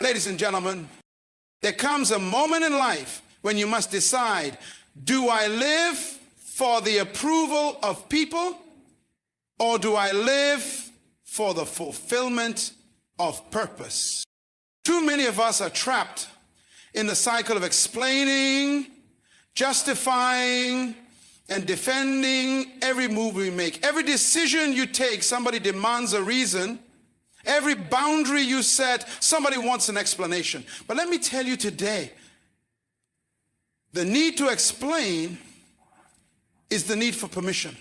Ladies and gentlemen, there comes a moment in life when you must decide, do I live for the approval of people, or do I live for the fulfillment of purpose? Too many of us are trapped in the cycle of explaining, justifying, and defending every move we make. Every decision you take, somebody demands a reason. Every boundary you set, somebody wants an explanation. But let me tell you today, the need to explain is the need for permission.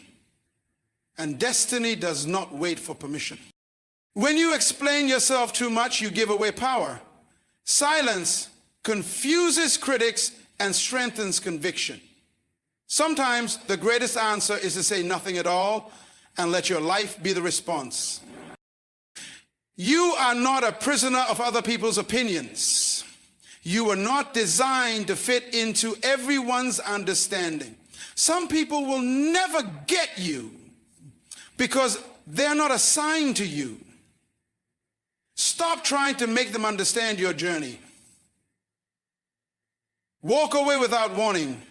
And destiny does not wait for permission. When you explain yourself too much, you give away power. Silence confuses critics and strengthens conviction. Sometimes the greatest answer is to say nothing at all and let your life be the response. You are not a prisoner of other people's opinions. You were not designed to fit into everyone's understanding. Some people will never get you because they're not assigned to you. Stop trying to make them understand your journey. Walk away without warning.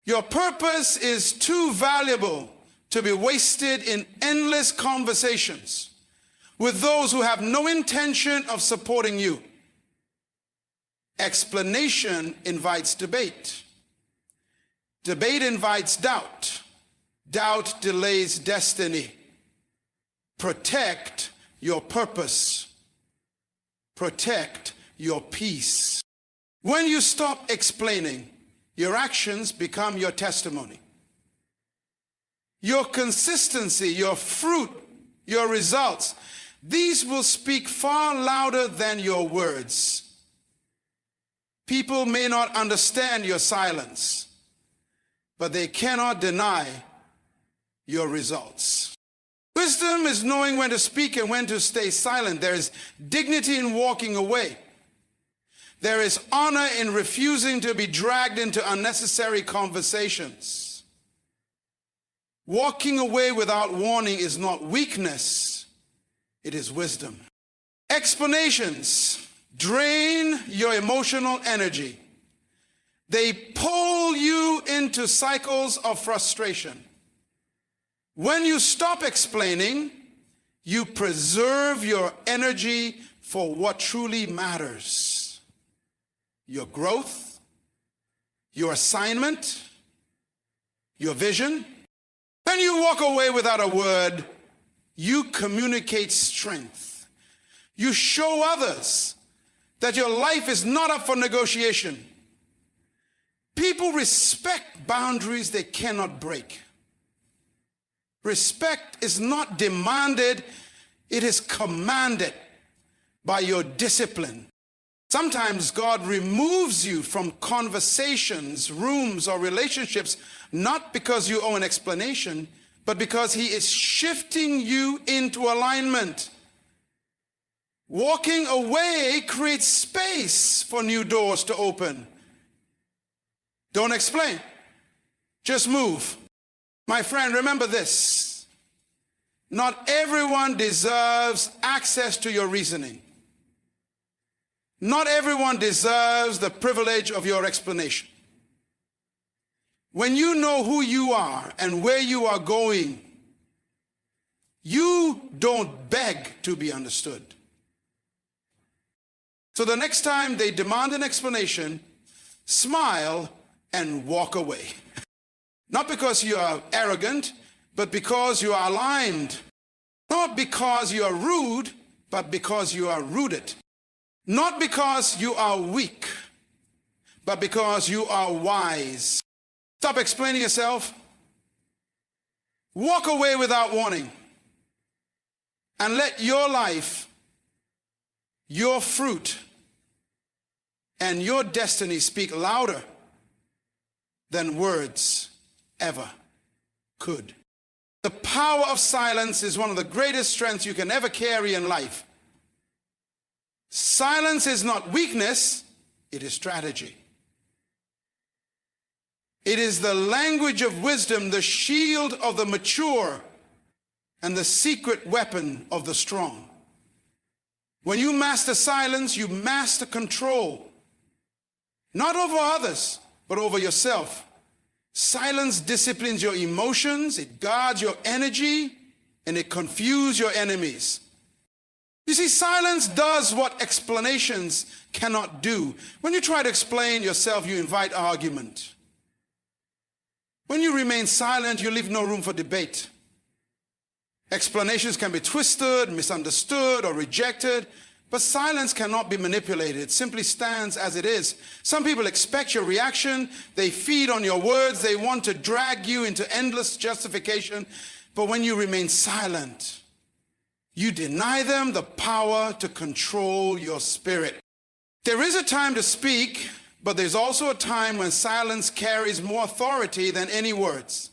Your purpose is too valuable to be wasted in endless conversations with those who have no intention of supporting you. Explanation invites debate. Debate invites doubt. Doubt delays destiny. Protect your purpose. Protect your peace. When you stop explaining, your actions become your testimony. Your consistency, your fruit, your results, these will speak far louder than your words. People may not understand your silence, but they cannot deny your results. Wisdom is knowing when to speak and when to stay silent. There is dignity in walking away. There is honor in refusing to be dragged into unnecessary conversations. Walking away without warning is not weakness, it is wisdom. Explanations drain your emotional energy. They pull you into cycles of frustration. When you stop explaining, you preserve your energy for what truly matters. Your growth, your assignment, your vision. When you walk away without a word, you communicate strength. You show others that your life is not up for negotiation. People respect boundaries they cannot break. Respect is not demanded, it is commanded by your discipline. Sometimes God removes you from conversations, rooms, or relationships, not because you owe an explanation, but because He is shifting you into alignment. Walking away creates space for new doors to open. Don't explain. Just move. My friend, remember this. Not everyone deserves access to your reasoning. Not everyone deserves the privilege of your explanation. When you know who you are and where you are going, you don't beg to be understood. So the next time they demand an explanation, smile and walk away. Not because you are arrogant, but because you are aligned. Not because you are rude, but because you are rooted. Not because you are weak, but because you are wise. Stop explaining yourself. Walk away without warning. And let your life, your fruit, and your destiny speak louder than words ever could. The power of silence is one of the greatest strengths you can ever carry in life. Silence is not weakness, it is strategy. It is the language of wisdom, the shield of the mature, and the secret weapon of the strong. When you master silence, you master control. Not over others, but over yourself. Silence disciplines your emotions, it guards your energy, and it confuses your enemies. You see, silence does what explanations cannot do. When you try to explain yourself, you invite argument. When you remain silent, you leave no room for debate. Explanations can be twisted, misunderstood, or rejected, but silence cannot be manipulated. It simply stands as it is. Some people expect your reaction. They feed on your words. They want to drag you into endless justification. But when you remain silent, you deny them the power to control your spirit. There is a time to speak, but there's also a time when silence carries more authority than any words.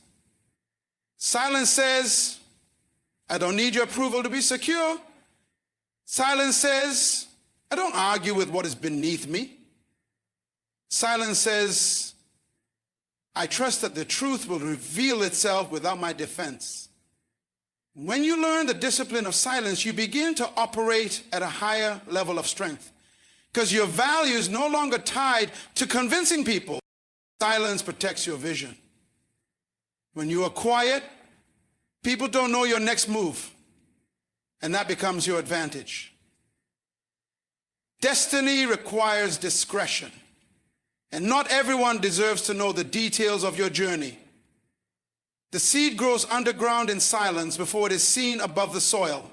Silence says, I don't need your approval to be secure. Silence says, I don't argue with what is beneath me. Silence says, I trust that the truth will reveal itself without my defense. When you learn the discipline of silence, you begin to operate at a higher level of strength because your value is no longer tied to convincing people. Silence protects your vision. When you are quiet, people don't know your next move, and that becomes your advantage. Destiny requires discretion, and not everyone deserves to know the details of your journey. The seed grows underground in silence before it is seen above the soil.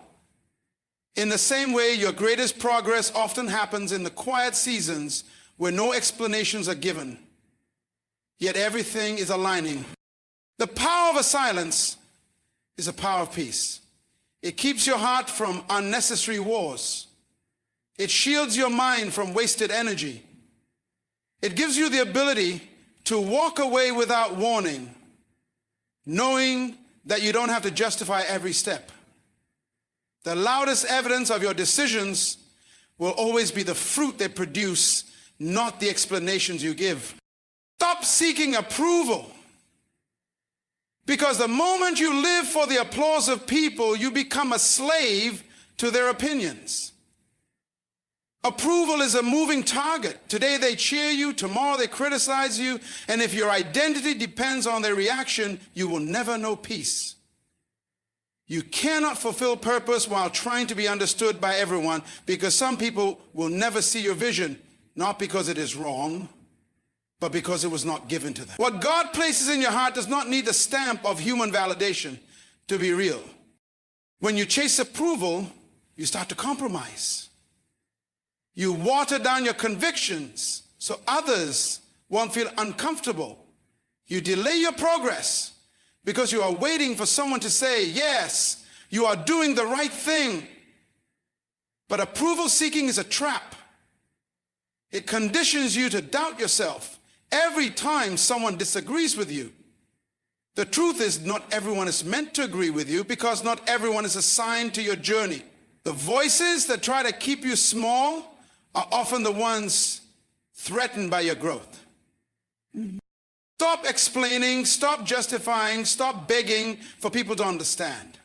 In the same way, your greatest progress often happens in the quiet seasons where no explanations are given, yet everything is aligning. The power of a silence is a power of peace. It keeps your heart from unnecessary wars. It shields your mind from wasted energy. It gives you the ability to walk away without warning, knowing that you don't have to justify every step. The loudest evidence of your decisions will always be the fruit they produce, not the explanations you give. Stop seeking approval. Because the moment you live for the applause of people, you become a slave to their opinions. Approval is a moving target. Today they cheer you, tomorrow they criticize you, and if your identity depends on their reaction, you will never know peace. You cannot fulfill purpose while trying to be understood by everyone, because some people will never see your vision, not because it is wrong, but because it was not given to them. What God places in your heart does not need the stamp of human validation to be real. When you chase approval, you start to compromise. You water down your convictions so others won't feel uncomfortable. You delay your progress because you are waiting for someone to say, yes, you are doing the right thing. But approval seeking is a trap. It conditions you to doubt yourself every time someone disagrees with you. The truth is, not everyone is meant to agree with you because not everyone is assigned to your journey. The voices that try to keep you small are often the ones threatened by your growth. Stop explaining, stop justifying, stop begging for people to understand.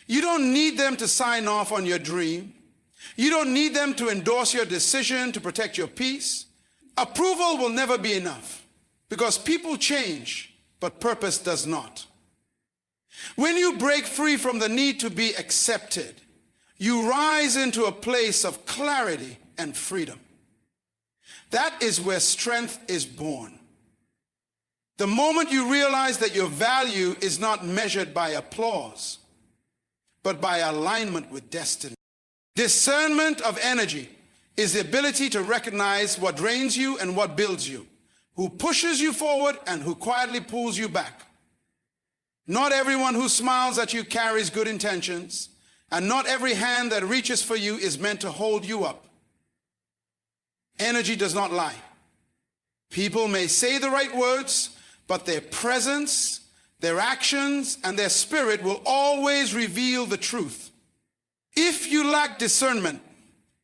You don't need them to sign off on your dream. You don't need them to endorse your decision to protect your peace. Approval will never be enough because people change, but purpose does not. When you break free from the need to be accepted, you rise into a place of clarity and freedom. That is where strength is born. The moment you realize that your value is not measured by applause, but by alignment with destiny. Discernment of energy is the ability to recognize what drains you and what builds you, who pushes you forward and who quietly pulls you back. Not everyone who smiles at you carries good intentions, and not every hand that reaches for you is meant to hold you up. Energy does not lie. People may say the right words, but their presence, their actions, and their spirit will always reveal the truth. If you lack discernment,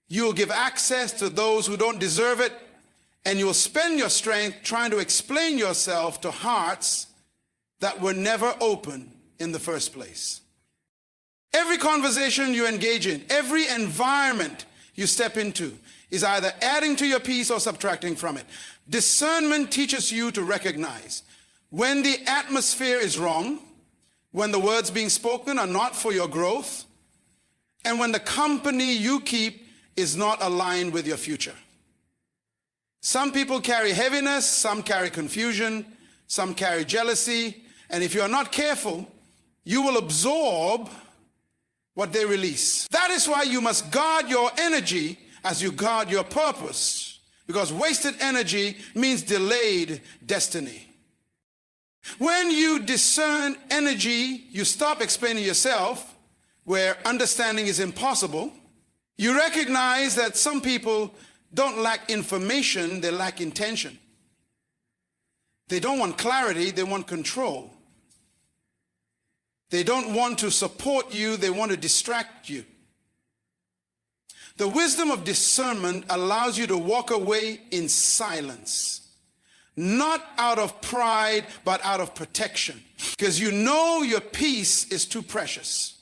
you will give access to those who don't deserve it, and you will spend your strength trying to explain yourself to hearts that were never open in the first place. Every conversation you engage in, every environment you step into is either adding to your peace or subtracting from it. Discernment teaches you to recognize when the atmosphere is wrong, when the words being spoken are not for your growth, and when the company you keep is not aligned with your future. Some people carry heaviness, some carry confusion, some carry jealousy, and if you are not careful, you will absorb what they release. That is why you must guard your energy as you guard your purpose, because wasted energy means delayed destiny. When you discern energy, you stop explaining yourself where understanding is impossible. You recognize that some people don't lack information, they lack intention. They don't want clarity, they want control. They don't want to support you, they want to distract you. The wisdom of discernment allows you to walk away in silence, not out of pride, but out of protection, because you know your peace is too precious.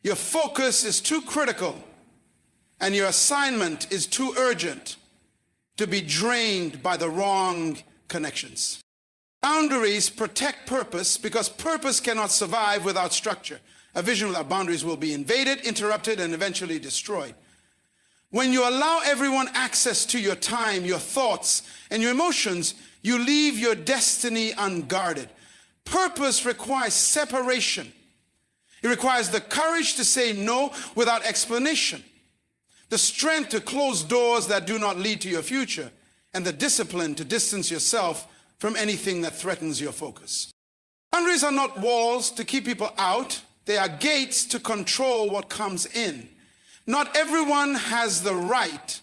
Your focus is too critical, and your assignment is too urgent to be drained by the wrong connections. Boundaries protect purpose because purpose cannot survive without structure. A vision without boundaries will be invaded, interrupted, and eventually destroyed. When you allow everyone access to your time, your thoughts, and your emotions, you leave your destiny unguarded. Purpose requires separation. It requires the courage to say no without explanation, the strength to close doors that do not lead to your future, and the discipline to distance yourself from anything that threatens your focus. Boundaries are not walls to keep people out. They are gates to control what comes in. Not everyone has the right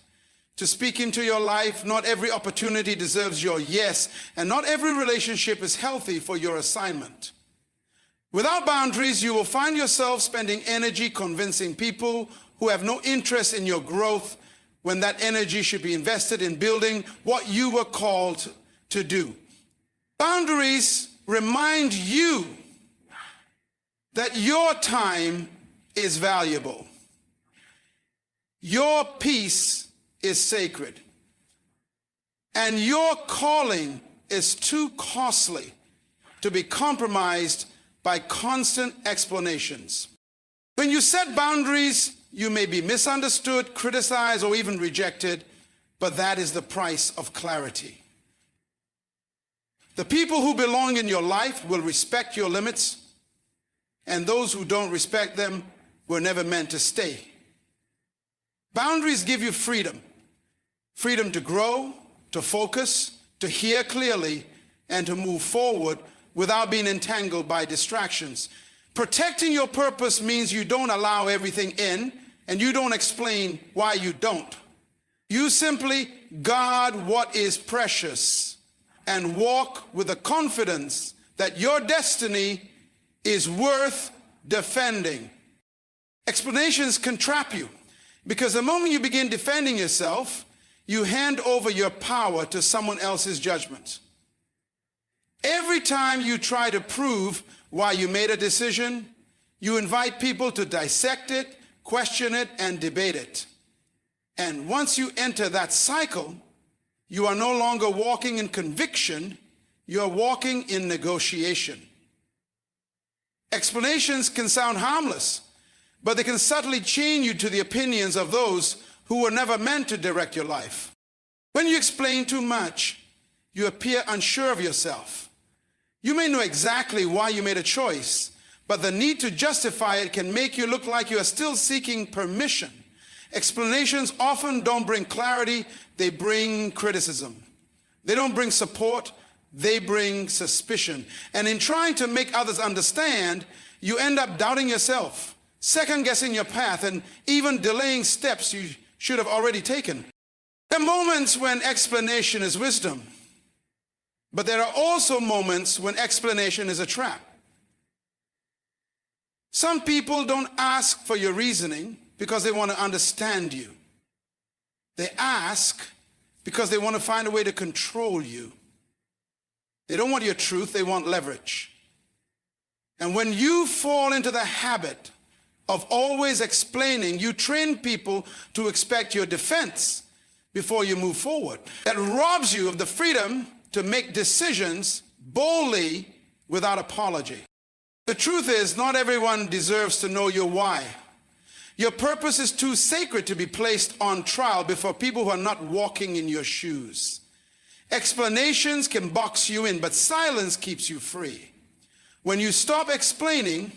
to speak into your life. Not every opportunity deserves your yes, and not every relationship is healthy for your assignment. Without boundaries, you will find yourself spending energy convincing people who have no interest in your growth when that energy should be invested in building what you were called to do. Boundaries remind you that your time is valuable. Your peace is sacred. And your calling is too costly to be compromised by constant explanations. When you set boundaries, you may be misunderstood, criticized, or even rejected, but that is the price of clarity. The people who belong in your life will respect your limits, and those who don't respect them were never meant to stay. Boundaries give you freedom. Freedom to grow, to focus, to hear clearly, and to move forward without being entangled by distractions. Protecting your purpose means you don't allow everything in, and you don't explain why you don't. You simply guard what is precious and walk with the confidence that your destiny is worth defending. Explanations can trap you, because the moment you begin defending yourself, you hand over your power to someone else's judgment. Every time you try to prove why you made a decision, you invite people to dissect it, question it, and debate it. And once you enter that cycle, you are no longer walking in conviction, you are walking in negotiation. Explanations can sound harmless, but they can subtly chain you to the opinions of those who were never meant to direct your life. When you explain too much, you appear unsure of yourself. You may know exactly why you made a choice, but the need to justify it can make you look like you are still seeking permission. Explanations often don't bring clarity, they bring criticism. They don't bring support, they bring suspicion. And in trying to make others understand, you end up doubting yourself, second-guessing your path, and even delaying steps you should have already taken. There are moments when explanation is wisdom, but there are also moments when explanation is a trap. Some people don't ask for your reasoning because they want to understand you. They ask because they want to find a way to control you. They don't want your truth, they want leverage. And when you fall into the habit of always explaining, you train people to expect your defense before you move forward. That robs you of the freedom to make decisions boldly without apology. The truth is, not everyone deserves to know your why. Your purpose is too sacred to be placed on trial before people who are not walking in your shoes. Explanations can box you in, but silence keeps you free. When you stop explaining,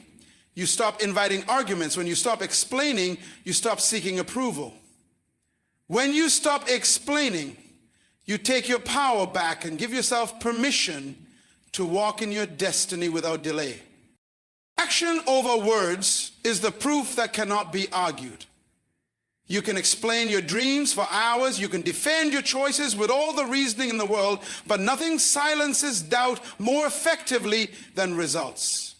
you stop inviting arguments. When you stop explaining, you stop seeking approval. When you stop explaining, you take your power back and give yourself permission to walk in your destiny without delay. Action over words is the proof that cannot be argued. You can explain your dreams for hours. You can defend your choices with all the reasoning in the world, but nothing silences doubt more effectively than results.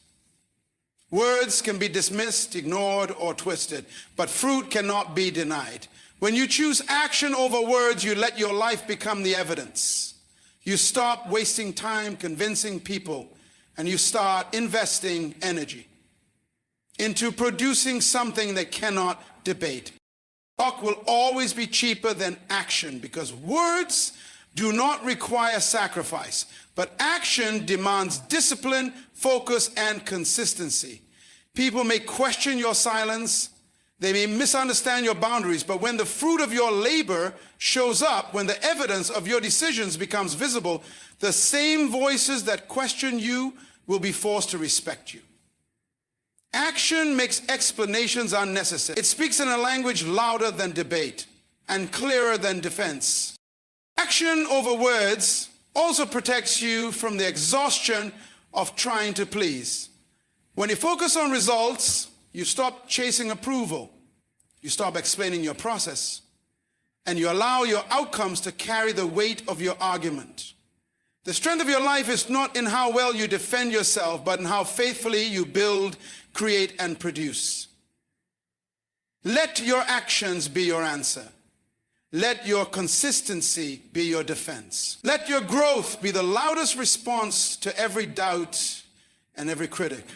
Words can be dismissed, ignored, or twisted, but fruit cannot be denied. When you choose action over words, you let your life become the evidence. You stop wasting time convincing people, and you start investing energy into producing something they cannot debate. Talk will always be cheaper than action because words do not require sacrifice, but action demands discipline, focus, and consistency. People may question your silence. They may misunderstand your boundaries, but when the fruit of your labor shows up, when the evidence of your decisions becomes visible, the same voices that question you will be forced to respect you. Action makes explanations unnecessary. It speaks in a language louder than debate and clearer than defense. Action over words also protects you from the exhaustion of trying to please. When you focus on results, you stop chasing approval. You stop explaining your process, and you allow your outcomes to carry the weight of your argument. The strength of your life is not in how well you defend yourself, but in how faithfully you build, create, and produce. Let your actions be your answer. Let your consistency be your defense. Let your growth be the loudest response to every doubt and every critic.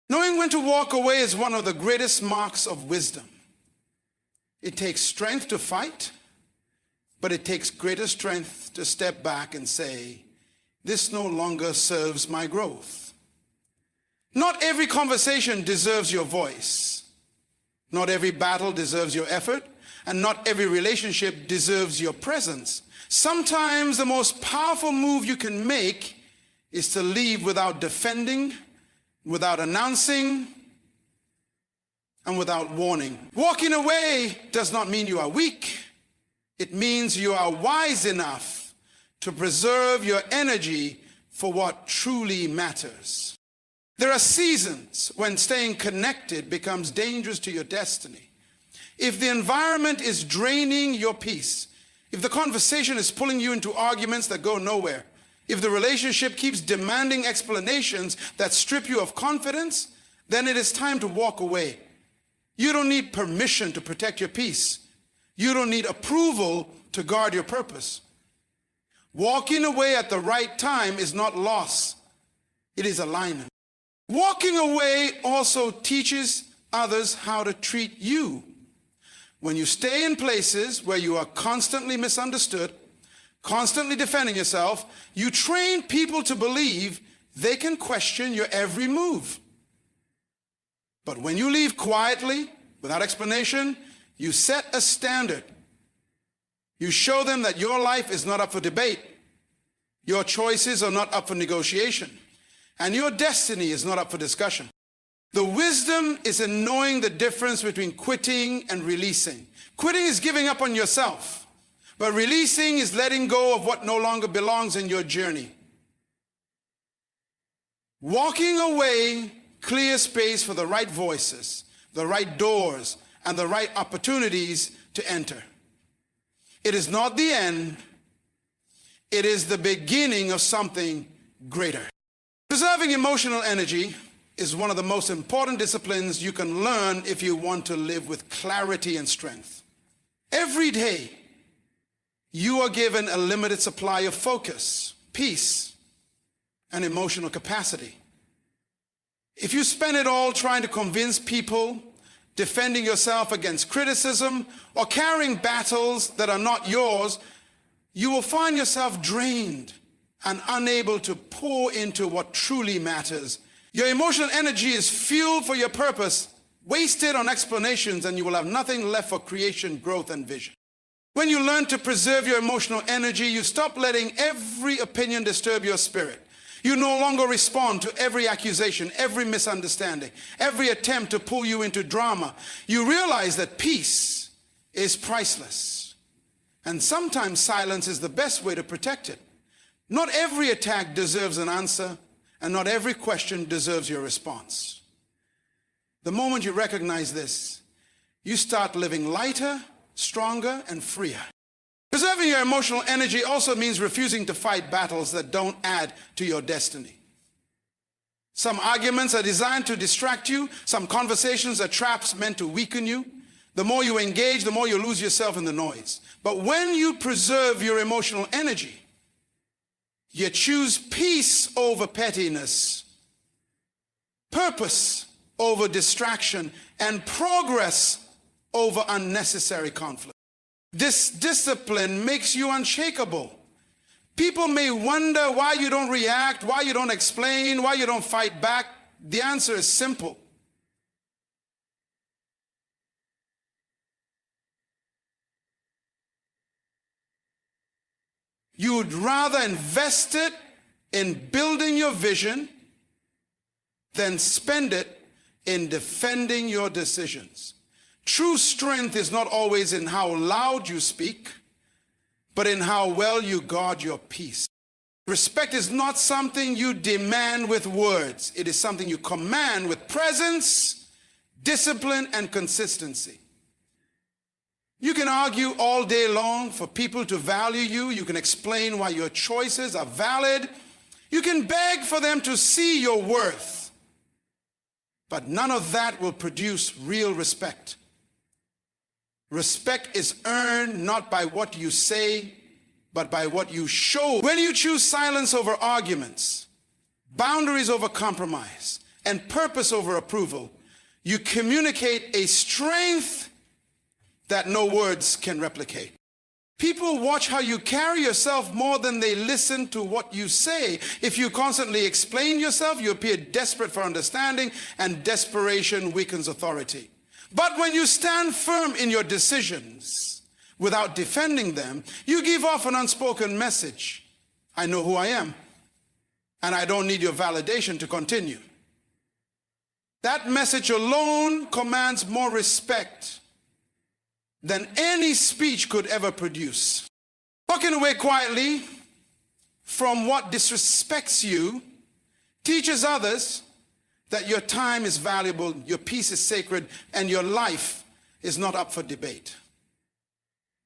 Knowing when to walk away is one of the greatest marks of wisdom. It takes strength to fight, but it takes greater strength to step back and say, this no longer serves my growth. Not every conversation deserves your voice. Not every battle deserves your effort, and not every relationship deserves your presence. Sometimes the most powerful move you can make is to leave without defending, without announcing, and without warning. Walking away does not mean you are weak. It means you are wise enough to preserve your energy for what truly matters. There are seasons when staying connected becomes dangerous to your destiny. If the environment is draining your peace, if the conversation is pulling you into arguments that go nowhere, if the relationship keeps demanding explanations that strip you of confidence, then it is time to walk away. You don't need permission to protect your peace. You don't need approval to guard your purpose. Walking away at the right time is not loss. It is alignment. Walking away also teaches others how to treat you. When you stay in places where you are constantly misunderstood, constantly defending yourself, you train people to believe they can question your every move. But when you leave quietly, without explanation, you set a standard. You show them that your life is not up for debate. Your choices are not up for negotiation. And your destiny is not up for discussion. The wisdom is in knowing the difference between quitting and releasing. Quitting is giving up on yourself, but releasing is letting go of what no longer belongs in your journey. Walking away clears space for the right voices, the right doors, and the right opportunities to enter. It is not the end. It is the beginning of something greater. Preserving emotional energy is one of the most important disciplines you can learn if you want to live with clarity and strength. Every day, you are given a limited supply of focus, peace, and emotional capacity. If you spend it all trying to convince people, defending yourself against criticism, or carrying battles that are not yours, you will find yourself drained and unable to pour into what truly matters. Your emotional energy is fuel for your purpose, wasted on explanations, and you will have nothing left for creation, growth, and vision. When you learn to preserve your emotional energy, you stop letting every opinion disturb your spirit. You no longer respond to every accusation, every misunderstanding, every attempt to pull you into drama. You realize that peace is priceless. And sometimes silence is the best way to protect it. Not every attack deserves an answer, and not every question deserves your response. The moment you recognize this, you start living lighter, stronger, and freer. Preserving your emotional energy also means refusing to fight battles that don't add to your destiny. Some arguments are designed to distract you. Some conversations are traps meant to weaken you. The more you engage, the more you lose yourself in the noise. But when you preserve your emotional energy, you choose peace over pettiness, purpose over distraction, and progress over unnecessary conflict. This discipline makes you unshakable. People may wonder why you don't react, why you don't explain, why you don't fight back. The answer is simple. You would rather invest it in building your vision than spend it in defending your decisions. True strength is not always in how loud you speak, but in how well you guard your peace. Respect is not something you demand with words. It is something you command with presence, discipline, and consistency. You can argue all day long for people to value you. You can explain why your choices are valid. You can beg for them to see your worth. But none of that will produce real respect. Respect is earned not by what you say, but by what you show. When you choose silence over arguments, boundaries over compromise, and purpose over approval, you communicate a strength that no words can replicate. People watch how you carry yourself more than they listen to what you say. If you constantly explain yourself, you appear desperate for understanding, and desperation weakens authority. But when you stand firm in your decisions without defending them, you give off an unspoken message. I know who I am, and I don't need your validation to continue. That message alone commands more respect than any speech could ever produce. Walking away quietly from what disrespects you teaches others that your time is valuable, your peace is sacred, and your life is not up for debate.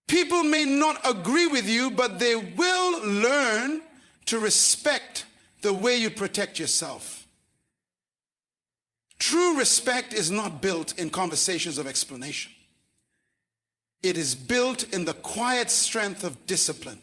People may not agree with you, but they will learn to respect the way you protect yourself. True respect is not built in conversations of explanation. It is built in the quiet strength of discipline.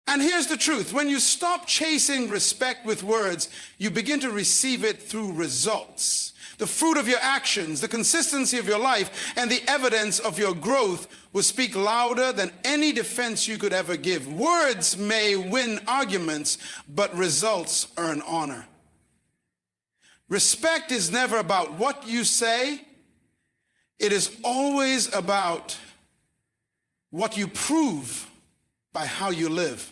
And here's the truth. When you stop chasing respect with words, you begin to receive it through results. The fruit of your actions, the consistency of your life, and the evidence of your growth will speak louder than any defense you could ever give. Words may win arguments, but results earn honor. Respect is never about what you say. It is always about what you prove by how you live.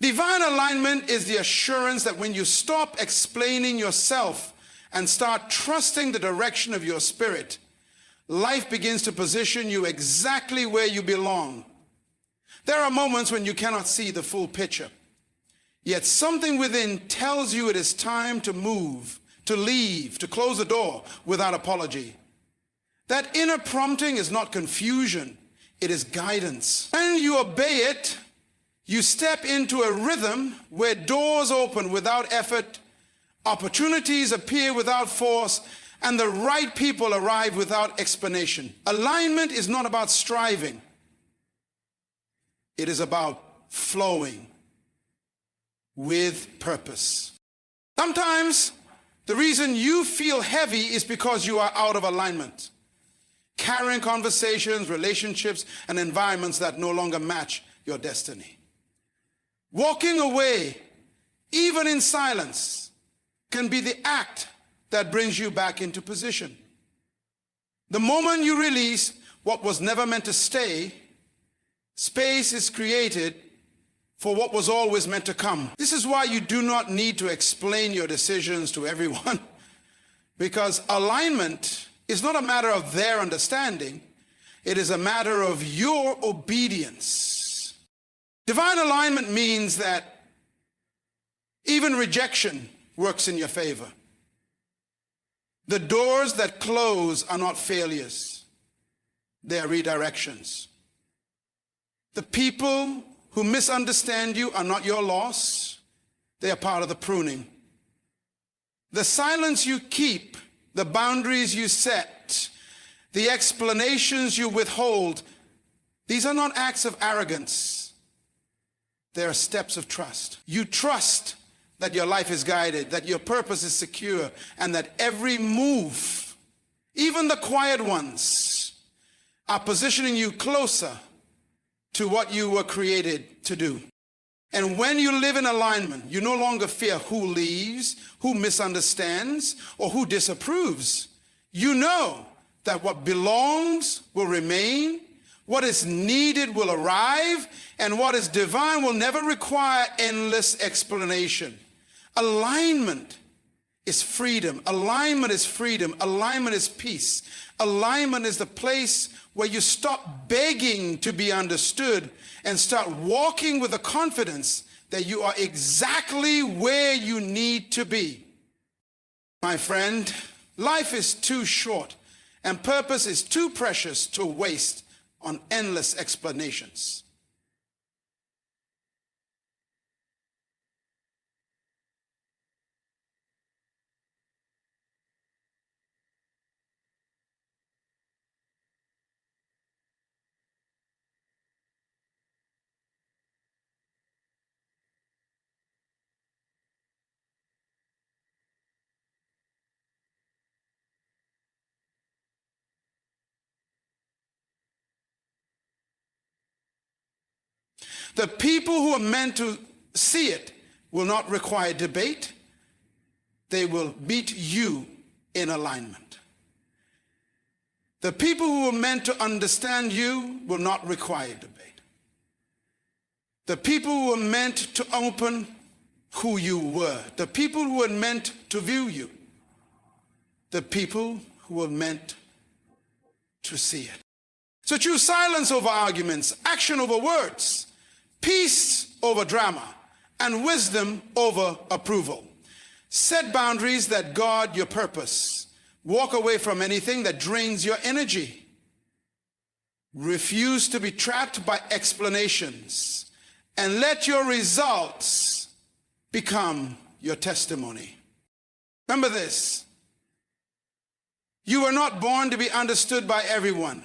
Divine alignment is the assurance that when you stop explaining yourself and start trusting the direction of your spirit, life begins to position you exactly where you belong. There are moments when you cannot see the full picture, yet something within tells you it is time to move, to leave, to close the door without apology. That inner prompting is not confusion, it is guidance. When you obey it, you step into a rhythm where doors open without effort, opportunities appear without force, and the right people arrive without explanation. Alignment is not about striving. It is about flowing with purpose. Sometimes the reason you feel heavy is because you are out of alignment, carrying conversations, relationships, and environments that no longer match your destiny. Walking away, even in silence, can be the act that brings you back into position. The moment you release what was never meant to stay, space is created for what was always meant to come. This is why you do not need to explain your decisions to everyone, because alignment is not a matter of their understanding. It is a matter of your obedience. Divine alignment means that even rejection works in your favor. The doors that close are not failures. They are redirections. The people who misunderstand you are not your loss. They are part of the pruning. The silence you keep, the boundaries you set, the explanations you withhold, these are not acts of arrogance. They are steps of trust. You trust that your life is guided, that your purpose is secure, and that every move, even the quiet ones, are positioning you closer to what you were created to do. And when you live in alignment, you no longer fear who leaves, who misunderstands, or who disapproves. You know that what belongs will remain, what is needed will arrive, and what is divine will never require endless explanation. Alignment is freedom. Alignment is freedom. Alignment is peace. Alignment is the place where you stop begging to be understood and start walking with the confidence that you are exactly where you need to be. My friend, life is too short and purpose is too precious to waste on endless explanations. The people who are meant to see it will not require debate. They will meet you in alignment. The people who are meant to understand you will not require debate. The people who are meant to open who you were, the people who are meant to view you, the people who are meant to see it. So choose silence over arguments, action over words, peace over drama, and wisdom over approval. Set boundaries that guard your purpose. Walk away from anything that drains your energy. Refuse to be trapped by explanations, and let your results become your testimony. Remember this: you were not born to be understood by everyone.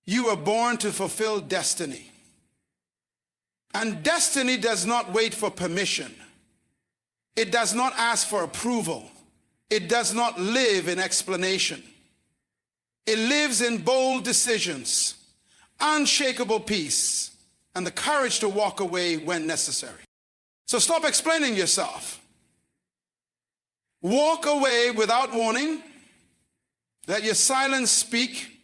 You were born to fulfill destiny. And destiny does not wait for permission. It does not ask for approval. It does not live in explanation. It lives in bold decisions, unshakable peace, and the courage to walk away when necessary. So stop explaining yourself. Walk away without warning. Let your silence speak.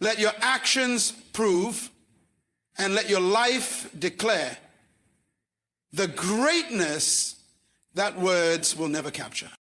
Let your actions prove. And let your life declare the greatness that words will never capture.